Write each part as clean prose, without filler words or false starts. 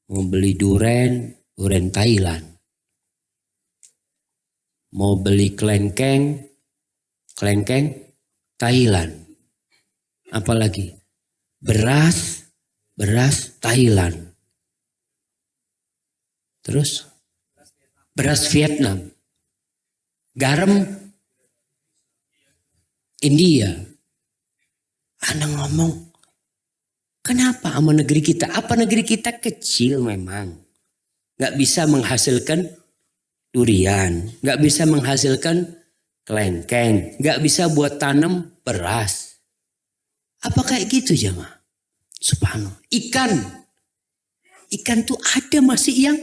Mau beli duren, duren Thailand. Mau beli kelengkeng, kelengkeng Thailand. Apalagi beras, beras Thailand. Terus beras Vietnam. Garam India. Anak ngomong, kenapa sama negeri kita? Apa negeri kita kecil memang? Gak bisa menghasilkan durian. Gak bisa menghasilkan kelengkeng. Gak bisa buat tanam beras. Apa kayak gitu jemaah? Subhanallah. Ikan. Ikan tuh ada masih yang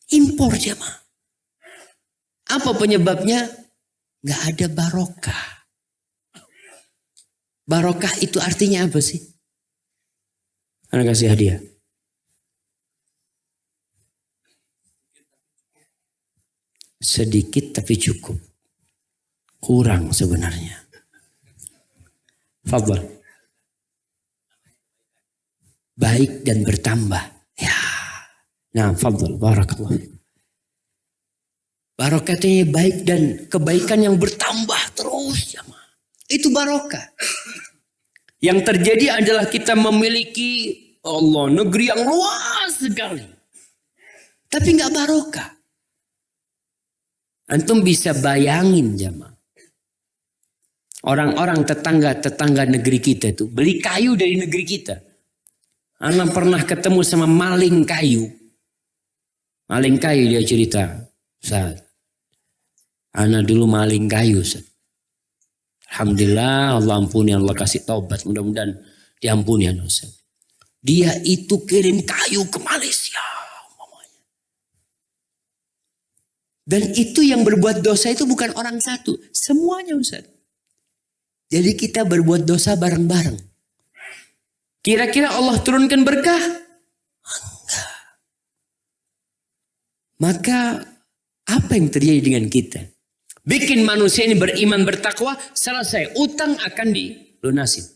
impor jemaah. Apa penyebabnya? Gak ada barokah. Barokah itu artinya apa sih? Anak kasih hadiah. Sedikit tapi cukup. Kurang sebenarnya. Fadhal. Baik dan bertambah. Ya. Nah, fadhal. Barakallah. Barokahnya baik dan kebaikan yang bertambah terus. Itu barokah. Yang terjadi adalah kita memiliki Allah negeri yang luas sekali. Tapi nggak barokah. Antum bisa bayangin jamaah. Orang-orang tetangga negeri kita itu beli kayu dari negeri kita. Ana pernah ketemu sama maling kayu. Maling kayu dia cerita. Ustaz, ana dulu maling kayu Ustaz. Alhamdulillah Allah ampuni, Allah kasih taubat. Mudah-mudahan diampuni Ustaz. Dia itu kirim kayu ke Malaysia. Dan itu yang berbuat dosa itu bukan orang satu. Semuanya Ustaz. Jadi kita berbuat dosa bareng-bareng. Kira-kira Allah turunkan berkah? Enggak. Maka apa yang terjadi dengan kita? Bikin manusia ini beriman bertakwa, selesai. Utang akan dilunasin.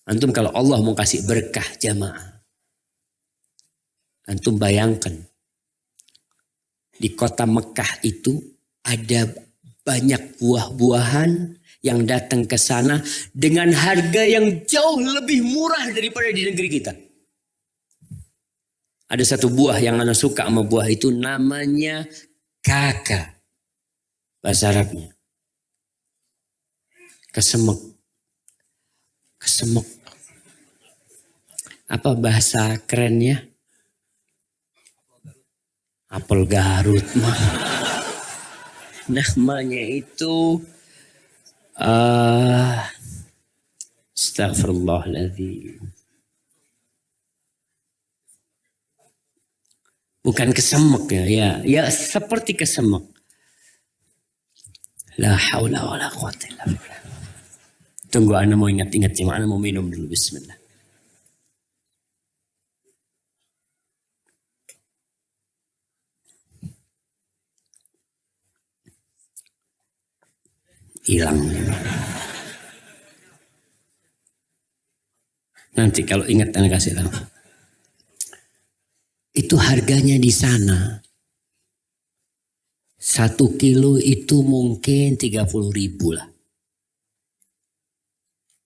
Antum kalau Allah mau kasih berkah jamaah. Antum bayangkan. Di kota Mekah itu ada banyak buah-buahan yang datang ke sana dengan harga yang jauh lebih murah daripada di negeri kita. Ada satu buah yang anak suka sama buah itu namanya kaka. Bahasa Arabnya. Kesemek. Kesemek. Apa bahasa kerennya? Apel Garut mah. Namanya itu Astaghfirullahaladzim. Bukan kesemek ya. Ya seperti kesemek. La haula wa la quwwata illa billah. Tunggu ana mau ingat-ingat cuma ana mau minum dulu. Bismillah. Hilang. Nanti kalau ingat ana kasih tahu. Itu harganya di sana. 1 kilo itu mungkin 30.000 lah.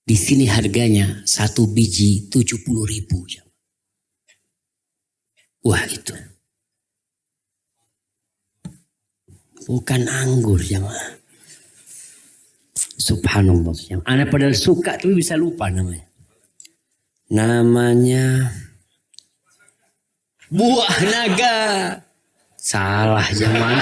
Di sini harganya 1 biji 70.000. Wah itu. Bukan anggur jemaah. Subhanallah. Yang ana padahal suka tapi bisa lupa namanya. Namanya buah naga. Salah zaman.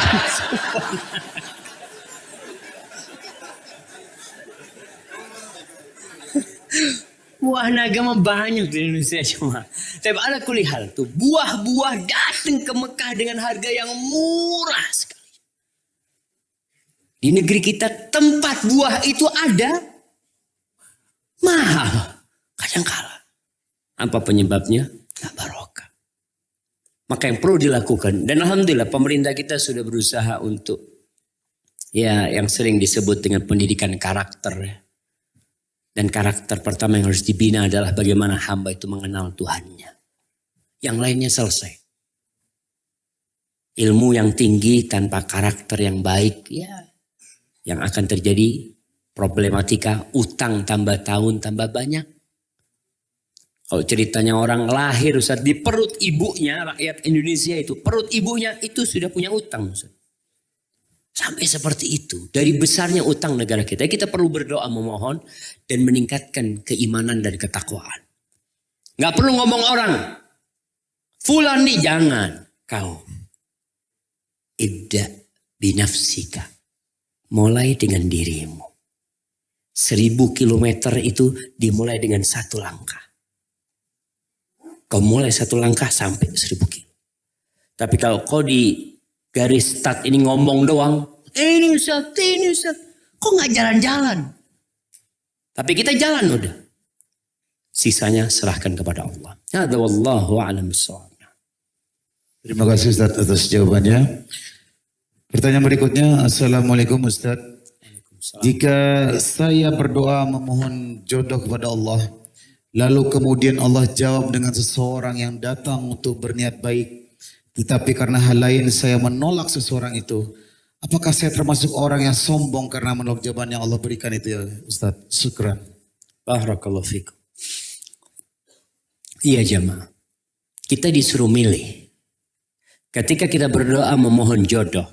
Buah naga mah banyak di Indonesia cuma. Tapi ada kulihal tuh buah-buah datang ke Mekah dengan harga yang murah sekali. Di negeri kita tempat buah itu ada mahal. Kadang kala. Apa penyebabnya? Gak barokah. Maka yang perlu dilakukan. Dan alhamdulillah pemerintah kita sudah berusaha untuk ya yang sering disebut dengan pendidikan karakter. Dan karakter pertama yang harus dibina adalah bagaimana hamba itu mengenal Tuhannya. Yang lainnya selesai. Ilmu yang tinggi tanpa karakter yang baik, ya yang akan terjadi problematika utang tambah tahun tambah banyak. Kalau ceritanya orang lahir Ustaz, di perut ibunya, rakyat Indonesia itu, perut ibunya itu sudah punya utang Ustaz. Sampai seperti itu. Dari besarnya utang negara kita. Kita perlu berdoa memohon dan meningkatkan keimanan dan ketakwaan. Gak perlu ngomong orang. Fulan nih, jangan. Kau. Ibda binafsika. Mulai dengan dirimu. 1000 kilometer itu dimulai dengan 1 langkah. Kau mulai 1 langkah sampai 1000 kilo. Tapi kalau kau di garis start ini ngomong doang. Ini Ustaz. Kok gak jalan-jalan? Tapi kita jalan udah. Sisanya serahkan kepada Allah. Hadza wallahu a'lam bissawab. Terima kasih Ustaz atas jawabannya. Pertanyaan berikutnya, Assalamualaikum Ustaz. Jika saya berdoa memohon jodoh kepada Allah, lalu kemudian Allah jawab dengan seseorang yang datang untuk berniat baik, tetapi karena hal lain saya menolak seseorang itu, apakah saya termasuk orang yang sombong karena menolak jawaban yang Allah berikan itu ya Ustaz? Syukran. Barakallahu fikum. Iya jamaah. Kita disuruh milih. Ketika kita berdoa memohon jodoh,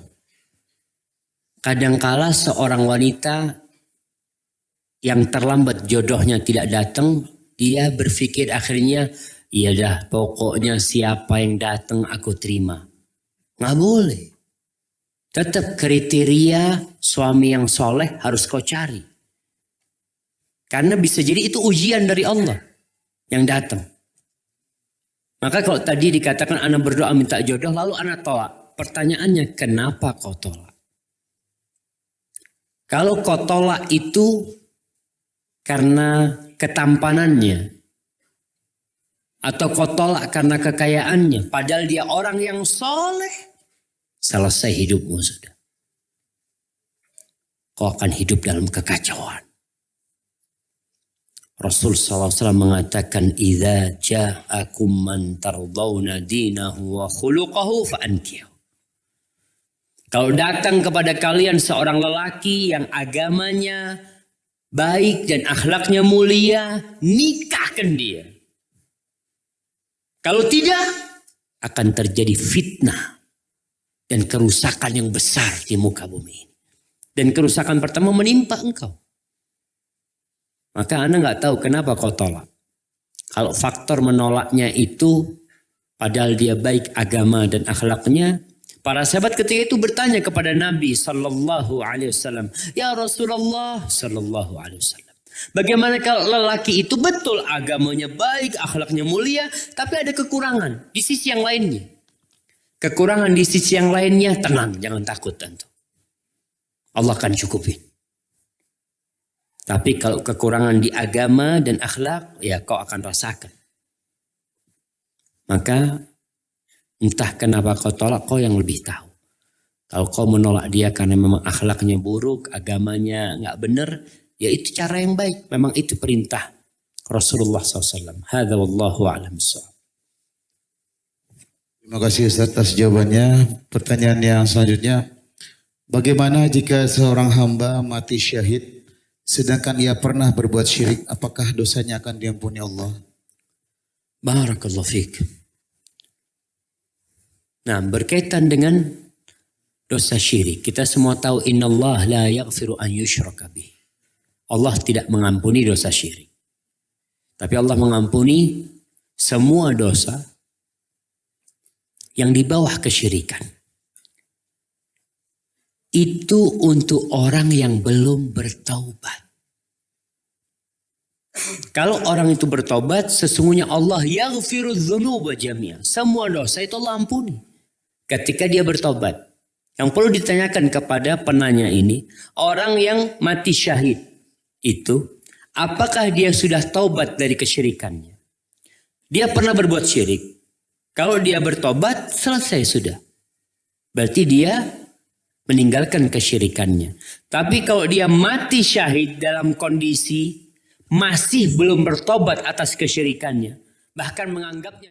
kadangkala seorang wanita yang terlambat jodohnya tidak datang, dia berpikir akhirnya, iya dah pokoknya siapa yang datang aku terima. Nggak boleh. Tetap kriteria suami yang soleh harus kau cari. Karena bisa jadi itu ujian dari Allah yang datang. Maka kalau tadi dikatakan anak berdoa minta jodoh lalu anak tolak. Pertanyaannya kenapa kau tolak? Kalau kau tolak itu karena ketampanannya. Atau kau tolak karena kekayaannya. Padahal dia orang yang soleh. Selesai hidupmu sudah. Kau akan hidup dalam kekacauan. Rasul SAW mengatakan, "Idza ja'akum man tardawna dinahu wa khuluquhu fa'ankihu." Kalau datang kepada kalian seorang lelaki yang agamanya baik dan akhlaknya mulia, nikahkan dia. Kalau tidak, akan terjadi fitnah dan kerusakan yang besar di muka bumi ini. Dan kerusakan pertama menimpa engkau. Maka Anda nggak tahu kenapa kau tolak. Kalau faktor menolaknya itu, padahal dia baik agama dan akhlaknya, para sahabat ketika itu bertanya kepada Nabi Sallallahu Alaihi Wasallam, ya Rasulullah Sallallahu Alaihi Wasallam, bagaimana kalau lelaki itu betul agamanya baik, akhlaknya mulia, tapi ada kekurangan di sisi yang lainnya. Kekurangan di sisi yang lainnya, tenang, jangan takut tentu. Allah akan cukupin. Tapi kalau kekurangan di agama dan akhlak, ya kau akan rasakan. Maka entah kenapa kau tolak, kau yang lebih tahu. Kalau kau menolak dia karena memang akhlaknya buruk, agamanya nggak benar, ya itu cara yang baik. Memang itu perintah Rasulullah SAW. Hadza wallahu a'lam bissawab. Terima kasih Ustaz atas jawabannya. Pertanyaan yang selanjutnya, bagaimana jika seorang hamba mati syahid sedangkan ia pernah berbuat syirik, apakah dosanya akan diampuni Allah? Barakallahu fiik. Nah, berkaitan dengan dosa syirik, kita semua tahu innallaha la yaghfiru an yushraka bih. Allah tidak mengampuni dosa syirik. Tapi Allah mengampuni semua dosa yang di bawah kesyirikan. Itu untuk orang yang belum bertaubat. Kalau orang itu bertobat, sesungguhnya Allah yaghfiru dzunuba jami'a. Semua dosa itu Allah ampuni ketika dia bertobat. Yang perlu ditanyakan kepada penanya ini, orang yang mati syahid itu, apakah dia sudah taubat dari kesyirikannya? Dia pernah berbuat syirik. Kalau dia bertobat, selesai sudah. Berarti dia meninggalkan kesyirikannya. Tapi kalau dia mati syahid dalam kondisi masih belum bertobat atas kesyirikannya, bahkan menganggapnya